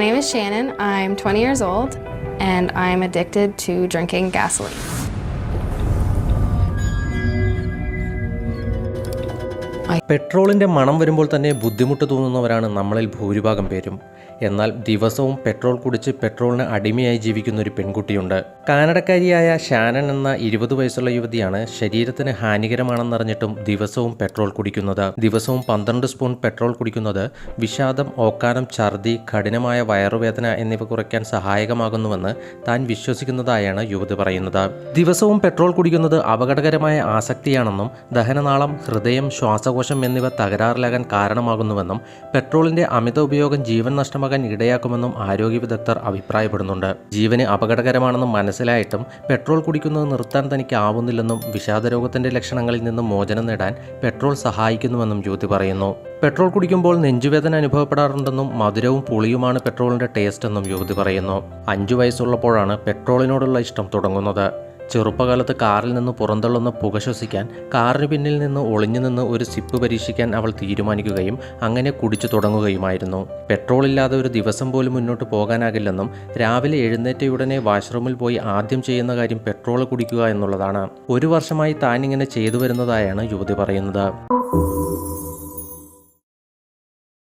name is Shannon. I'm 20 years old and I'm addicted to drinking gasoline. പെട്രോളിൻ്റെ മണം വരുമ്പോൾ തന്നെ ബുദ്ധിമുട്ട് തോന്നുന്നവരാണ് നമ്മളിൽ ഭൂരിഭാഗം പേരും. എന്നാൽ ദിവസവും പെട്രോൾ കുടിച്ച് പെട്രോളിന് അടിമയായി ജീവിക്കുന്ന ഒരു പെൺകുട്ടിയുണ്ട്. കാനഡക്കാരിയായ ഷാനൻ എന്ന 20 വയസ്സുള്ള യുവതിയാണ് ശരീരത്തിന് ഹാനികരമാണെന്നറിഞ്ഞിട്ടും ദിവസവും പെട്രോൾ കുടിക്കുന്നത്. ദിവസവും 12 സ്പൂൺ പെട്രോൾ കുടിക്കുന്നത് വിഷാദം, ഓക്കാനം, ഛർദി, കഠിനമായ വയറുവേദന എന്നിവ കുറയ്ക്കാൻ സഹായകമാകുന്നുവെന്ന് താൻ വിശ്വസിക്കുന്നതായാണ് യുവതി പറയുന്നത്. ദിവസവും പെട്രോൾ കുടിക്കുന്നത് അപകടകരമായ ആസക്തിയാണെന്നും ദഹനനാളം, ഹൃദയം, ശ്വാസകോശം എന്നിവ തകരാറിലാകാൻ കാരണമാകുന്നുവെന്നും പെട്രോളിന്റെ അമിത ഉപയോഗം ജീവൻ നഷ്ടമാകാൻ ഇടയാക്കുമെന്നും ആരോഗ്യ വിദഗ്ധർ അഭിപ്രായപ്പെടുന്നുണ്ട്. ജീവന് അപകടകരമാണെന്ന് മനസ്സിലായിട്ടും പെട്രോൾ കുടിക്കുന്നത് നിർത്താൻ തനിക്ക് ആവുന്നില്ലെന്നും വിഷാദരോഗത്തിന്റെ ലക്ഷണങ്ങളിൽ നിന്നും മോചനം നേടാൻ പെട്രോൾ സഹായിക്കുന്നുവെന്നും ജ്യോതി പറയുന്നു. പെട്രോൾ കുടിക്കുമ്പോൾ നെഞ്ചുവേദന അനുഭവപ്പെടാറുണ്ടെന്നും മധുരവും പുളിയുമാണ് പെട്രോളിന്റെ ടേസ്റ്റ് എന്നും യുവതി പറയുന്നു. 5 വയസ്സുള്ളപ്പോഴാണ് പെട്രോളിനോടുള്ള ഇഷ്ടം തുടങ്ങുന്നത്. ചെറുപ്പകാലത്ത് കാറിൽ നിന്ന് പുറന്തള്ളുന്ന പുക ശ്വസിക്കാൻ കാറിന് പിന്നിൽ നിന്ന് ഒളിഞ്ഞു നിന്ന് ഒരു സിപ്പ് പരീക്ഷിക്കാൻ അവൾ തീരുമാനിക്കുകയും അങ്ങനെ കുടിച്ചു തുടങ്ങുകയുമായിരുന്നു. പെട്രോളില്ലാതെ ഒരു ദിവസം പോലും മുന്നോട്ട് പോകാനാകില്ലെന്നും രാവിലെ എഴുന്നേറ്റയുടനെ വാഷ്റൂമിൽ പോയി ആദ്യം ചെയ്യുന്ന കാര്യം പെട്രോൾ കുടിക്കുക എന്നുള്ളതാണ്. 1 വർഷമായി താൻ ഇങ്ങനെ ചെയ്തു വരുന്നതായാണ് യുവതി പറയുന്നത്.